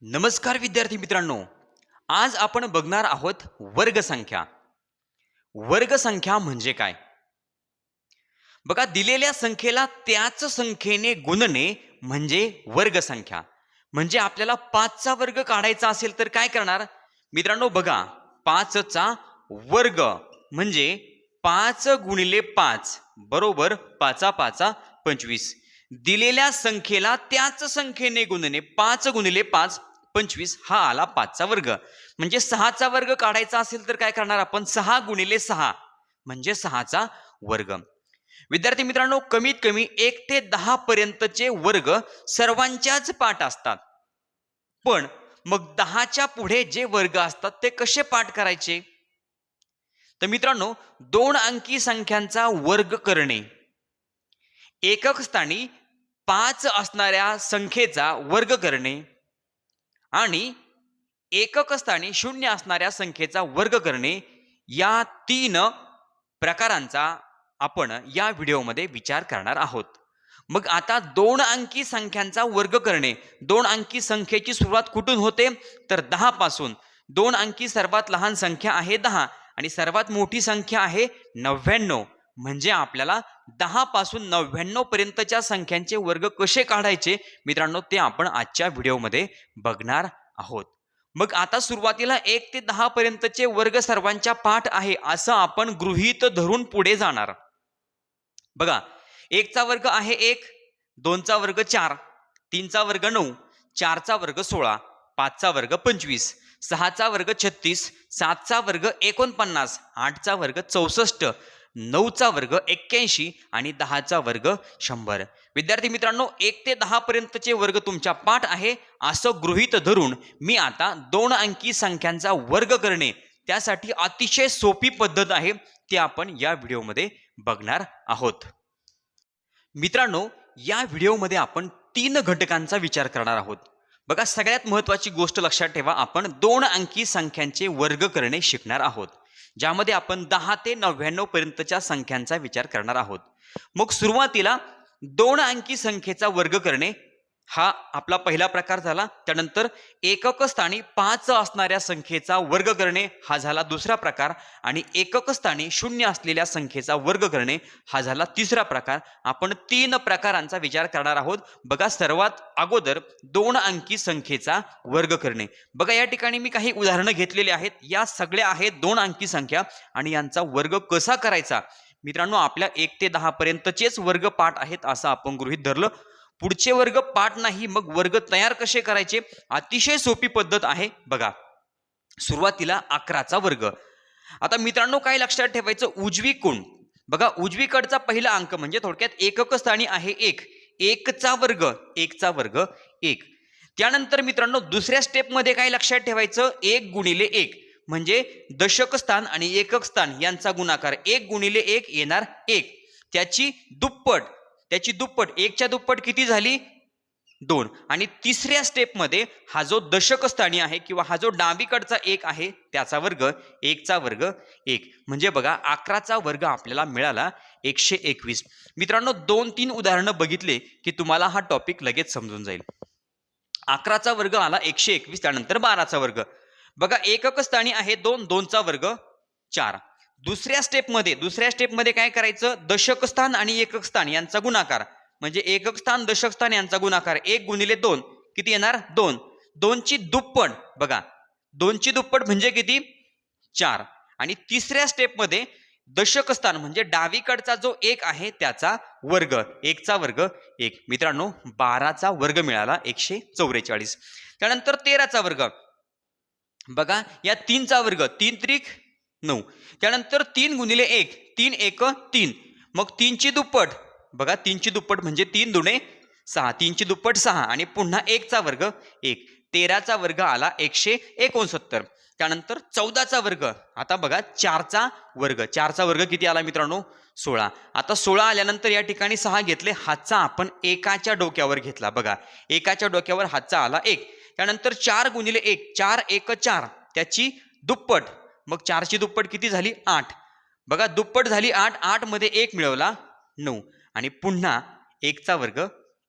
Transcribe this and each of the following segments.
नमस्कार विद्यार्थी मित्रांनो. आज आपण बघणार आहोत वर्गसंख्या. वर्गसंख्या म्हणजे काय? बघा, दिलेल्या संख्येला त्याच संख्येने गुणणे म्हणजे वर्गसंख्या. म्हणजे आपल्याला 5 चा वर्ग काढायचा असेल तर काय करणार? मित्रांनो बघा, 5 चा वर्ग म्हणजे 5 गुणिले 5 बरोबर 5 5 25. दिलेल्या संख्येला त्याच संख्येने गुणणे 5 गुणिले 5 25 हा आला 5 चा वर्ग. म्हणजे 6 चा वर्ग काढायचा असेल तर काय करणार आपण? 6 गुणिले 6 म्हणजे 6 चा वर्ग. विद्यार्थी मित्रांनो, कमीत कमी 1 ते 10 पर्यंतचे वर्ग सर्वांच्याच पाठ असतात. पण मग 10च्या पुढे जे वर्ग असतात ते कसे पाठ करायचे? तर मित्रांनो, 2 अंकी संख्यांचा वर्ग करणे, एकक स्थानी 5 असणाऱ्या संख्येचा वर्ग करणे आणि एकक स्थानी 0 असणाऱ्या संख्येचा वर्ग करणे, या 3 प्रकारांचा आपण या व्हिडिओमध्ये विचार करणार आहोत. मग आता 2 अंकी संख्यांचा वर्ग करणे. 2 अंकी संख्येची सुरुवात कुठून होते? तर 10 पासून. 2 अंकी सर्वात लहान संख्या आहे 10 आणि सर्वात मोठी संख्या आहे 99. म्हणजे आपल्याला 10 पासून 99 पर्यंतच्या संख्यांचे वर्ग कसे काढायचे मित्रांनो, ते आपण आजच्या व्हिडिओमध्ये बघणार आहोत. मग आता सुरुवातीला 1 ते 10 पर्यंतचे वर्ग सर्वांच्या पाठ आहे असं आपण गृहीत धरून पुढे जाणार. बघा, 1 चा वर्ग आहे 1, 2 चा वर्ग 4, 3 चा वर्ग 9, 4 चा वर्ग 16, 5 चा वर्ग 25, 6 चा वर्ग 36, 7 चा वर्ग 49, 8 चा वर्ग 64, 9 चा वर्ग 81 आणि 10 चा वर्ग 100. विद्यार्थी मित्रांनो, 1 ते 10 पर्यंतचे वर्ग तुमच्या पाठ आहे असं गृहीत धरून मी आता 2 अंकी संख्यांचा वर्ग करणे, त्यासाठी अतिशय सोपी पद्धत आहे, ती आपण या व्हिडिओमध्ये बघणार आहोत. मित्रांनो, या व्हिडिओमध्ये आपण 3 घटकांचा विचार करणार आहोत. बघा, सगळ्यात महत्त्वाची गोष्ट लक्षात ठेवा, आपण 2 अंकी संख्यांचे वर्ग करणे शिकणार आहोत, ज्यामध्ये आपण 10 ते 99 पर्यंतच्या संख्यांचा विचार करणार आहोत. मग सुरुवातीला 2 अंकी संख्येचा वर्ग करणे हा आपला पहिला प्रकार झाला. त्यानंतर एकक स्थानी 5 असणाऱ्या संख्येचा वर्ग करणे हा झाला दुसरा प्रकार आणि एकक स्थानी 0 असलेल्या संख्येचा वर्ग करणे हा झाला तिसरा प्रकार. आपण 3 प्रकारांचा विचार करणार आहोत. बघा, सर्वात अगोदर 2 अंकी संख्येचा वर्ग करणे. बघा, या ठिकाणी मी काही उदाहरणं घेतलेली आहेत. या सगळ्या आहेत 2 अंकी संख्या आणि यांचा वर्ग कसा करायचा. मित्रांनो, आपल्या 1 ते 10 पर्यंतचेच वर्ग पाठ आहेत असं आपण गृहीत धरलं. पुढचे वर्ग पाठ नाही, मग वर्ग तयार कसे करायचे? अतिशय सोपी पद्धत आहे. बघा, सुरुवातीला 11 चा वर्ग. आता मित्रांनो, काय लक्षात ठेवायचं? उजवीकडून बघा, उजवीकडचा पहिला अंक म्हणजे थोडक्यात एकक स्थानी आहे 1. 1 चा वर्ग, 1 चा वर्ग 1. त्यानंतर मित्रांनो, दुसऱ्या स्टेप मध्ये काय लक्षात ठेवायचं? 1 गुणिले 1 म्हणजे दशक स्थान आणि एकक स्थान यांचा गुणाकार. 1 गुणिले 1 येणार 1. त्याची दुप्पट 1 च्या दुप्पट किती झाली? 2. आणि तिसऱ्या स्टेप मध्ये हा जो दशक स्थानी आहे किंवा हा जो डावीकडचा 1 आहे त्याचा वर्ग, 1 चा वर्ग 1. म्हणजे बघा, 11 चा वर्ग आपल्याला मिळाला 121. मित्रांनो, 2-3 उदाहरणं बघितले की तुम्हाला हा टॉपिक लगेच समजून जाईल. 11 चा वर्ग आला 121. त्यानंतर 12 चा वर्ग. बघा, एकक स्थानी आहे 2, 2 चा वर्ग 4. दुसऱ्या स्टेपमध्ये काय करायचं? दशक स्थान आणि एकक स्थान यांचा गुणाकार म्हणजे एकक स्थान दशक स्थान यांचा गुणाकार. 1 गुणिले 2 किती येणार? 2. 2 ची दुप्पट. बघा, 2 ची दुप्पट म्हणजे किती? 4. आणि तिसऱ्या स्टेपमध्ये दशक स्थान म्हणजे डावीकडचा जो 1 आहे त्याचा वर्ग, 1 चा वर्ग 1. मित्रांनो, 12 चा वर्ग मिळाला 144. त्यानंतर 13 चा वर्ग. बघा, या 3 चा वर्ग, 3 त्रिक 9. त्यानंतर 3 गुणिले 1, 3 1 3. मग 3 ची दुप्पट. बघा, 3 ची दुप्पट म्हणजे 3 दुणे 6. 3 ची दुप्पट 6 आणि पुन्हा 1 चा वर्ग 1. 13 चा वर्ग आला 169. त्यानंतर 14 चा वर्ग. आता बघा, 4 चा वर्ग. 4 चा वर्ग किती आला मित्रांनो? 16. आता 16 आल्यानंतर या ठिकाणी 6 घेतले, हातचा आपण एकाच्या डोक्यावर घेतला. बघा, एकाच्या डोक्यावर हातचा आला 1. त्यानंतर 4 गुणिले 1, 4 1 4. त्याची दुप्पट. मग 4 ची दुप्पट किती झाली? 8. बघा, दुप्पट झाली 8. 8 मध्ये 1 मिळवला 9 आणि पुन्हा 1 चा वर्ग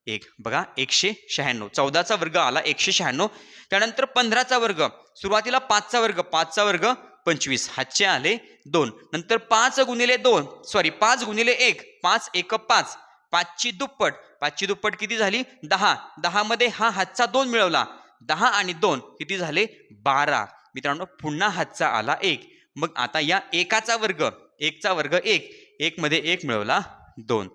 1. बघा 196. 14चा वर्ग आला 196. त्यानंतर 15चा वर्ग, सुरुवातीला 5चा वर्ग, 5चा वर्ग 25, हातचे आले 2. नंतर 5 गुणिले 2 सॉरी 5 गुणिले 1, 5 1 5, 5ची दुप्पट, 5ची दुप्पट किती झाली 10. 10 मध्ये हा हातचा 2 मिळवला, 10 आणि 2 किती झाले 12. मित्रांनो पुन्हा हातचा आला 1. मग आता या एकाचा वर्ग, 1चा वर्ग 1, 1 मध्ये 1 मिळवला 2.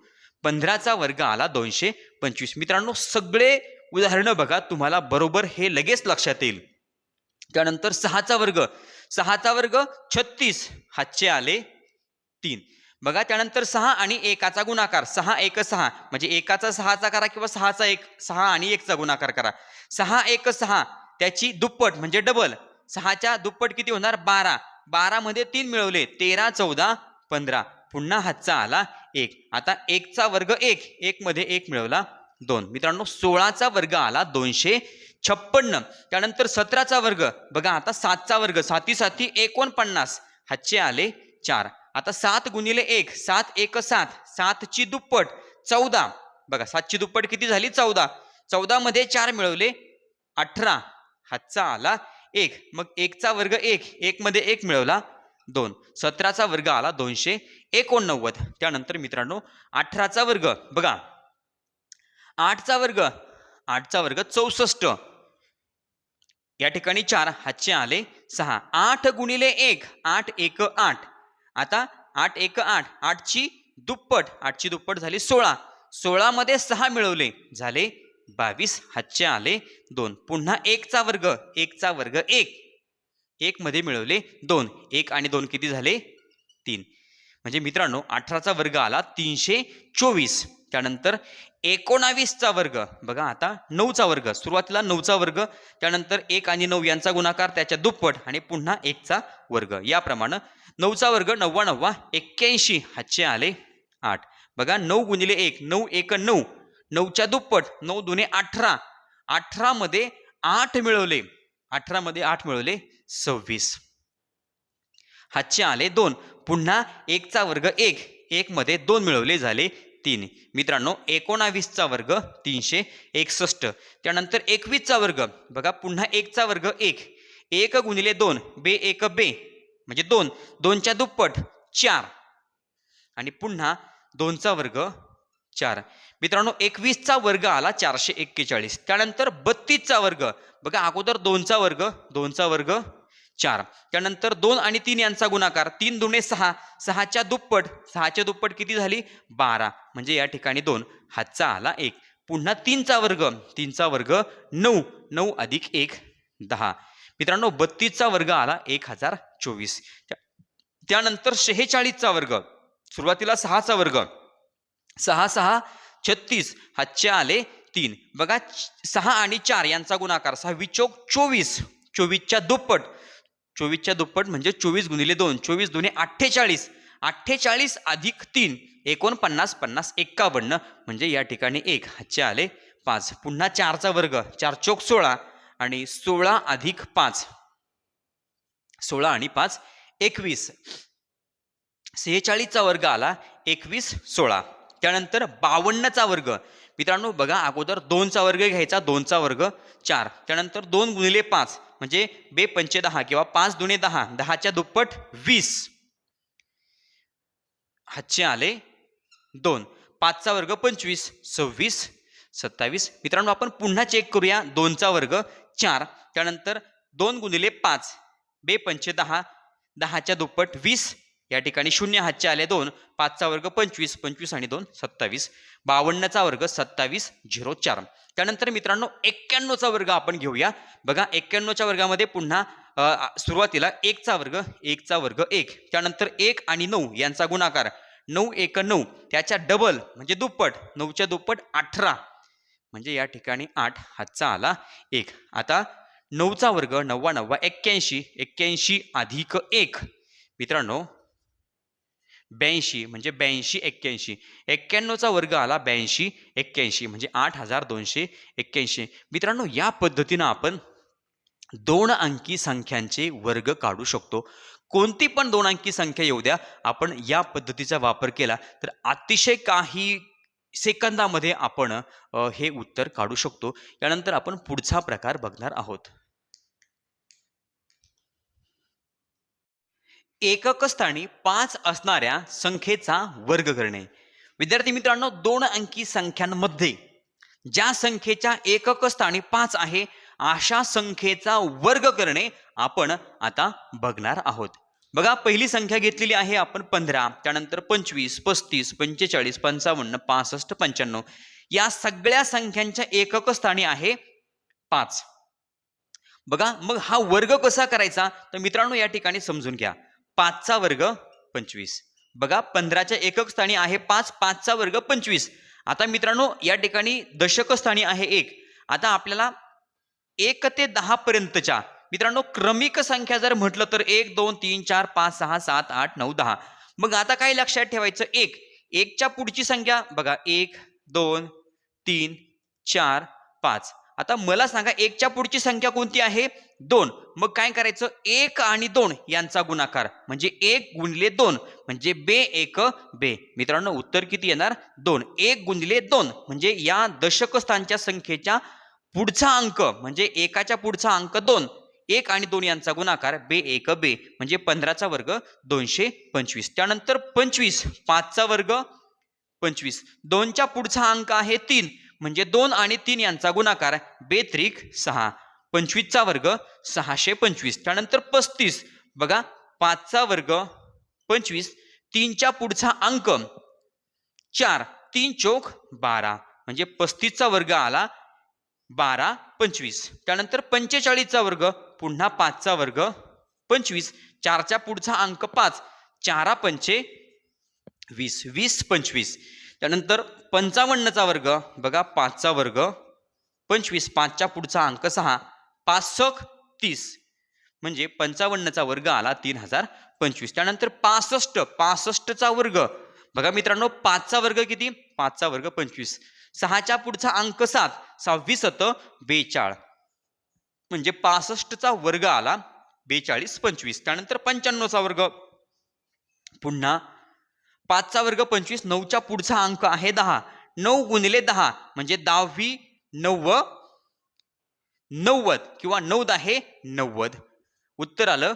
15चा वर्ग आला 225. मित्रांनो सगळे उदाहरणं बघा, तुम्हाला बरोबर हे लगेच लक्षात येईल. त्यानंतर 6चा वर्ग, 6चा वर्ग 36, हातचे आले 3. बघा त्यानंतर 6 आणि 1चा गुणाकार, 6 1 6, म्हणजे 1चा 6चा करा किंवा 6चा 1, 6 आणि 1चा गुणाकार करा. 6 1 6, त्याची दुप्पट म्हणजे डबल, 6च्या दुप्पट किती होणार 12. 12 मध्ये 3 मिळवले, 13 14 15. पुन्हा हातचा आला 1. आता 1चा वर्ग 1, 1 मध्ये 1 मिळवला 2. मित्रांनो 16चा वर्ग आला 256. त्यानंतर 17चा वर्ग, बघा आता 7चा वर्ग, 7 7 49, हातचे आले 4. आता 7 गुणिले 1, 7 1 7, 7ची दुप्पट 14. बघा 7ची दुप्पट किती झाली 14. 14 मध्ये 4 मिळवले 18, हातचा आला 1. मग 1चा वर्ग 1, 1 मध्ये 1 मिळवला 2. 17चा वर्ग आला 289. त्यानंतर मित्रांनो 18चा वर्ग, बघा 8चा वर्ग, 8चा वर्ग 64. या ठिकाणी 4, हातचे आले 6. 8 गुणिले 1, 8 1 8. आता 8 1 8, 8ची दुप्पट, 8ची दुप्पट झाली 16. 16 मध्ये 6 मिळवले, झाले 22, हातचे आले 2. पुन्हा 1चा वर्ग, 1चा वर्ग 1, 1 मध्ये मिळवले 2. 1 आणि 2 किती झाले 3. म्हणजे मित्रांनो 18चा वर्ग आला 324. त्यानंतर 19चा वर्ग, बघा आता 9चा वर्ग, सुरुवातीला 9चा वर्ग, त्यानंतर 1 आणि 9 यांचा गुणाकार, त्याच्या दुप्पट आणि पुन्हा 1चा वर्ग. याप्रमाणे 9चा वर्ग 9 9 81, हातचे आले 8. बघा 9 गुणिले 1, 9 1 9, 9च्या दुप्पट, 9 2 18, 18 मध्ये 8 मिळवले, 18 मध्ये 8 मिळवले 26, हातचे आले 2. पुन्हा 1चा वर्ग 1, 1 मध्ये 2 मिळवले, झाले 3. मित्रांनो 19चा वर्ग 361. त्यानंतर 21चा वर्ग, बघा पुन्हा 1चा वर्ग 1, 1 गुणिले 2, बे 1 बे, म्हणजे 2, 2च्या दुप्पट 4 आणि पुन्हा 2चा वर्ग 4. मित्रांनो 21चा वर्ग आला 441. त्यानंतर 32चा वर्ग, बघा अगोदर 2चा वर्ग, 2चा वर्ग 4, त्यानंतर 2 आणि 3 यांचा गुणाकार, 3 दुणे 6, 6च्या दुप्पट, 6च्या दुप्पट किती झाली 12, म्हणजे या ठिकाणी 2, हातचा आला 1. पुन्हा 3चा वर्ग, 3चा वर्ग 9, 9 अधिक 1 10. मित्रांनो 32चा वर्ग आला 1024. त्यानंतर 46चा वर्ग, सुरुवातीला 6चा वर्ग, 6 6 36, हातचे आले 3. बघा 6 आणि 4 यांचा गुणाकार, 6 चौक 24, 24च्या दुप्पट, 24च्या दुप्पट म्हणजे 24 गुणिले 2, 24 दुणे 48, 48 अधिक 3 49, 50 51, म्हणजे या ठिकाणी 1, हातचे आले 5. पुन्हा 4चा वर्ग, 4 चौक 16 आणि 16 अधिक 5, 16 आणि 5 21. 46चा वर्ग आला 21 16. त्यानंतर 52चा वर्ग, मित्रांनो बघा अगोदर 2चा वर्ग घ्यायचा, 2चा वर्ग 4, त्यानंतर 2 गुणिले 5 म्हणजे बे 5 10 किंवा 5 दुणे 10, 10च्या दुप्पट 20, हातचे आले 2. 5चा वर्ग 25 26 27. मित्रांनो आपण पुन्हा चेक करूया. 2चा वर्ग 4, त्यानंतर 2 गुणिले 5 बे 5 10, 10च्या दुप्पट 20, या ठिकाणी 0, हातचे आले 2. 5चा वर्ग 25, 25 आणि 2 27. 52चा वर्ग 27 04. त्यानंतर मित्रांनो 91चा वर्ग आपण घेऊया. बघा 91च्या वर्गामध्ये पुन्हा सुरुवातीला 1चा वर्ग, 1चा वर्ग 1, त्यानंतर 1 आणि 9 यांचा गुणाकार, 9 1 9, त्याच्या डबल म्हणजे दुप्पट, 9च्या दुप्पट 18, म्हणजे या ठिकाणी 8, हातचा आला 1. आता 9चा वर्ग 9 9 81, 81 अधिक 1, मित्रांनो 82, म्हणजे 82 81. 91चा वर्ग आला 82 81, म्हणजे 8281. मित्रांनो या पद्धतीनं आपण 2 अंकी संख्यांचे वर्ग काढू शकतो. कोणती पण 2 अंकी संख्या येऊ द्या, आपण या पद्धतीचा वापर केला तर अतिशय काही सेकंदामध्ये आपण हे उत्तर काढू शकतो. यानंतर आपण पुढचा प्रकार बघणार आहोत. एकक स्थानी 5 असणाऱ्या संख्येचा वर्ग करणे. विद्यार्थी मित्रांनो, 2 अंकी संख्यांमध्ये ज्या संख्येच्या एकक स्थानी 5 आहे अशा संख्येचा वर्ग करणे आपण आता बघणार आहोत. बघा, पहिली संख्या घेतलेली आहे आपण 15, त्यानंतर 25, 35, 45, 55, 65, 95 या सगळ्या संख्यांच्या एकक स्थानी आहे 5. बघा, मग हा वर्ग कसा करायचा तर मित्रांनो या ठिकाणी समजून घ्या. 5 चा वर्ग 25. बघा, 15 च्या एकक स्थानी आहे 5, 5 चा वर्ग 25. आता मित्रांनो या ठिकाणी दशक स्थानी आहे 1. आता आपल्याला 1 ते 10 पर्यंतच्या मित्रांनो क्रमिक संख्या जर म्हटलं तर 1 2 3 4 5 6 7 8 9 10. मग आता काय लक्षात ठेवायचं, 1 च्या पुढची संख्या बघा 1 2 3 4 5. आता मला सांगा 1 च्या पुढची संख्या कोणती आहे 2. मग काय करायचं, 1 आणि 2 यांचा गुणाकार म्हणजे 1 गुणिले 2 म्हणजे बे 1 बे. मित्रांनो उत्तर किती येणार 2. 1 गुणिले 2 म्हणजे या दशक स्थानच्या संख्येच्या पुढचा अंक म्हणजे 1 च्या पुढचा अंक 2. 1 आणि 2 यांचा गुणाकार बे 1 बे म्हणजे 15 चा वर्ग 225. त्यानंतर 25, 5 चा वर्ग 25. 2 च्या पुढचा अंक आहे 3 म्हणजे 2 आणि 3 यांचा गुणाकार बे त्रिक 6. 25 चा वर्ग 625. त्यानंतर 35. बघा, 5 चा वर्ग 25. 3 च्या पुढचा अंक 4, 3 चौक 12 म्हणजे 35 चा वर्ग आला 12 25. त्यानंतर 45 चा वर्ग पुन्हा 5 चा वर्ग 25. 4 च्या पुढचा अंक 5, 4 पंचे 20, 20 25. त्यानंतर 55 चा वर्ग बघा 5 चा वर्ग 25. 5 च्या पुढचा अंक 6, 5 6 30 म्हणजे 55 चा वर्ग आला 3025. त्यानंतर 65 चा वर्ग बघा मित्रांनो 5 चा वर्ग किती 5 चा वर्ग 25. 6 च्या पुढचा अंक 7, 6 7 42 म्हणजे 65 चा वर्ग आला 42 25. त्यानंतर 95 चा वर्ग पुन्हा 5 चा वर्ग 25. 9 च्या पुढचा अंक आहे 10. 9 गुणिले 10 म्हणजे 10 90 किंवा 9 10 90. उत्तर आलं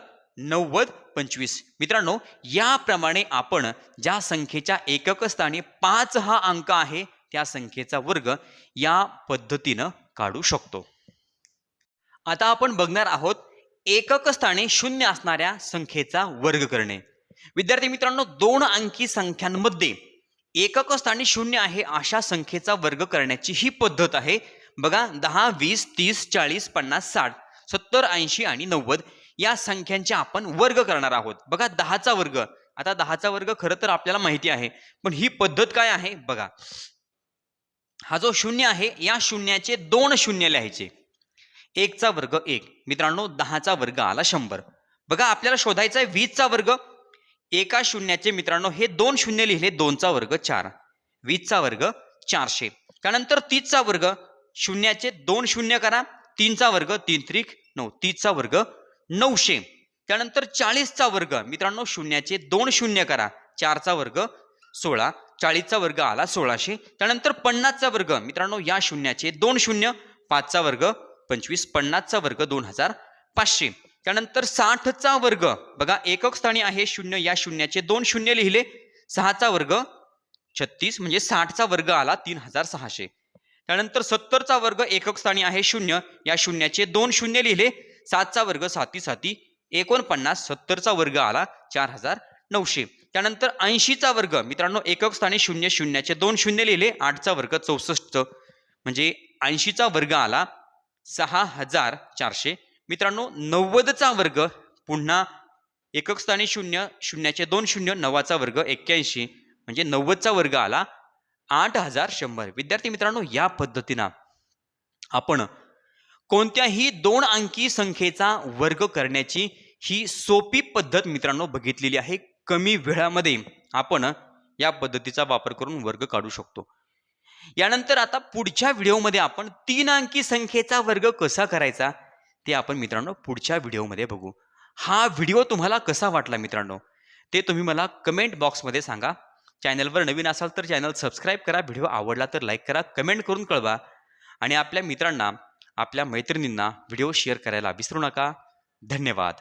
90 25. मित्रांनो याप्रमाणे आपण ज्या संख्येच्या एकक स्थानी 5 हा अंक आहे त्या संख्येचा वर्ग या पद्धतीनं काढू शकतो. आता आपण बघणार आहोत एकक स्थानी 0 असणाऱ्या संख्येचा वर्ग करणे. विद्यार्थी मित्रांनो 2 अंकी संख्यांमध्ये एकक स्थानी 0 आहे अशा संख्येचा वर्ग करण्याची ही पद्धत आहे. बघा 10 20 30 40 50 60 70 80 आणि 90 या संख्यांचे आपण वर्ग करणार आहोत. बघा 10 चा वर्ग, आता 10 चा वर्ग खरं तर आपल्याला माहिती आहे पण ही पद्धत काय आहे बघा. हा जो 0 आहे या शून्याचे 2 शून्य लिहायचे. 1 चा वर्ग 1. मित्रांनो 10 चा वर्ग आला 100. बघा आपल्याला शोधायचा आहे 20 चा वर्ग. एका शून्याचे मित्रांनो हे 2 शून्य लिहिले, 2 चा वर्ग 4. 20 चा वर्ग 400. त्यानंतर 30 चा वर्ग, शून्याचे 2 शून्य करा, 3 चा वर्ग 3 त्रिक 9, 30 चा वर्ग 900. त्यानंतर 40 चा वर्ग मित्रांनो शून्याचे 2 शून्य करा, 4 चा वर्ग 16, 40 चा वर्ग आला 1600. त्यानंतर 50 चा वर्ग मित्रांनो या शून्याचे 2 शून्य, 5 चा वर्ग 25, 50 चा वर्ग 2500. त्यानंतर 60 चा वर्ग बघा एकक स्थानी आहे 0 या शून्याचे 2 शून्य लिहिले, 6 चा वर्ग 36 म्हणजे 60 चा वर्ग आला 3600. त्यानंतर 70 चा वर्ग एकक स्थानी आहे 0 या शून्याचे 2 शून्य लिहिले, 7 चा वर्ग 7 7 49, 70 चा वर्ग आला 4900. त्यानंतर 80 चा वर्ग मित्रांनो एकक स्थानी 0 शून्याचे 2 शून्य लिहिले, 8 चा वर्ग 64 म्हणजे 80 चा वर्ग आला 6400. मित्रांनो 90 चा वर्ग पुन्हा एकक स्थानी 0 शून्याचे 2 शून्य, 9 चा वर्ग 81 म्हणजे 90 चा वर्ग आला 8100. विद्यार्थी मित्रांनो या पद्धतीनं आपण कोणत्याही 2 अंकी संख्येचा वर्ग करण्याची ही सोपी पद्धत मित्रांनो बघितलेली आहे. कमी वेळामध्ये आपण या पद्धतीचा वापर करून वर्ग काढू शकतो. यानंतर आता पुढच्या व्हिडिओमध्ये आपण 3 अंकी संख्येचा वर्ग कसा करायचा ते आपण मित्रांनो पुढच्या व्हिडिओमध्ये बघू. हा व्हिडिओ तुम्हाला कसा वाटला मित्रांनो ते तुम्ही मला कमेंट बॉक्समध्ये सांगा. चॅनलवर नवीन असाल तर चॅनल सबस्क्राईब करा. व्हिडिओ आवडला तर लाईक करा, कमेंट करून कळवा आणि आपल्या मित्रांना, आपल्या मैत्रिणींना व्हिडिओ शेअर करायला विसरू नका. धन्यवाद.